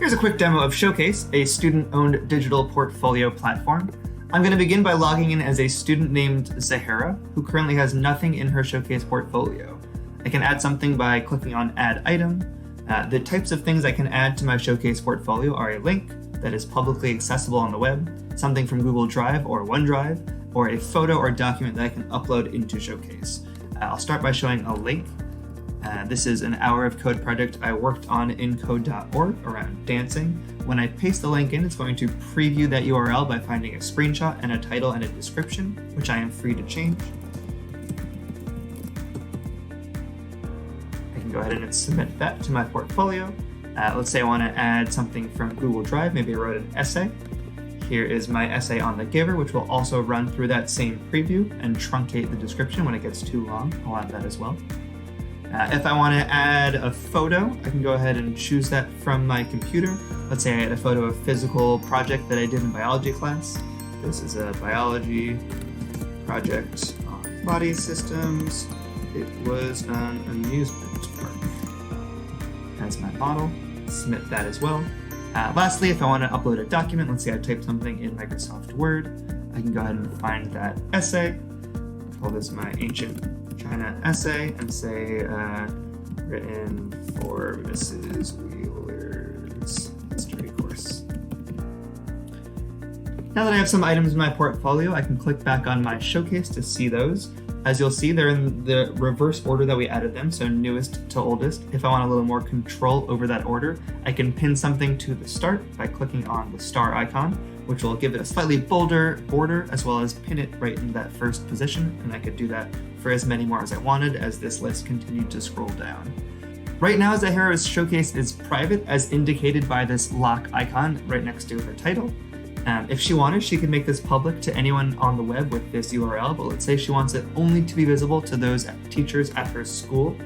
Here's a quick demo of Showcase, a student-owned digital portfolio platform. I'm going to begin by logging in as a student named Zahara, who currently has nothing in her Showcase portfolio. I can add something by clicking on Add Item. The types of things I can add to my Showcase portfolio are a link that is publicly accessible on the web, something from Google Drive or OneDrive, or a photo or document that I can upload into Showcase. I'll start by showing a link. This is an hour of code project I worked on in code.org around dancing. When I paste the link in, it's going to preview that URL by finding a screenshot and a title and a description, which I am free to change. I can go ahead and submit that to my portfolio. Let's say I want to add something from Google Drive. Maybe I wrote an essay. Here is my essay on the giver, which will also run through that same preview and truncate the description when it gets too long. I'll add that as well. If I want to add a photo, I can go ahead and choose that from my computer. Let's say I had a photo of a physical project that I did in biology class. This is a biology project on body systems. It was an amusement park. That's my model. Submit that as well. Lastly, if I want to upload a document, let's say I typed something in Microsoft Word, I can go ahead and find that essay. Call this my ancient China essay and say written for Mrs. Wheeler's history course. Now that I have some items in my portfolio, I can click back on my Showcase to see those. As you'll see, they're in the reverse order that we added them, so newest to oldest. If I want a little more control over that order, I can pin something to the start by clicking on the star icon, which will give it a slightly bolder border, as well as pin it right in that first position, and I could do that for as many more as I wanted as this list continued to scroll down. Right now, Zahara's Showcase is private, as indicated by this lock icon right next to her title. If she wanted, she could make this public to anyone on the web with this URL, but let's say she wants it only to be visible to those teachers at her school.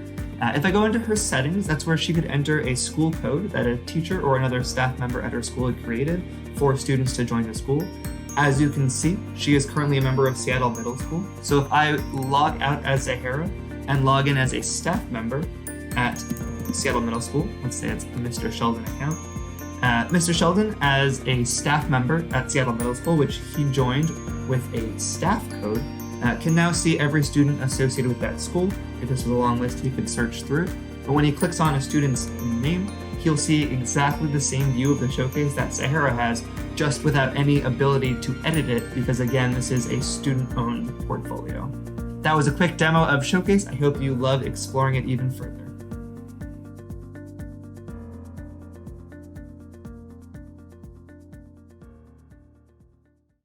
If I go into her settings, that's where she could enter a school code that a teacher or another staff member at her school had created for students to join the school. As you can see, she is currently a member of Seattle Middle School. So if I log out as Zahara and log in as a staff member at Seattle Middle School, let's say it's the Mr. Sheldon account, Mr. Sheldon, as a staff member at Seattle Middle School, which he joined with a staff code, can now see every student associated with that school. If this was a long list, he could search through it. But when he clicks on a student's name, he'll see exactly the same view of the Showcase that Zahara has, just without any ability to edit it, because again, this is a student-owned portfolio. That was a quick demo of Showcase. I hope you love exploring it even further.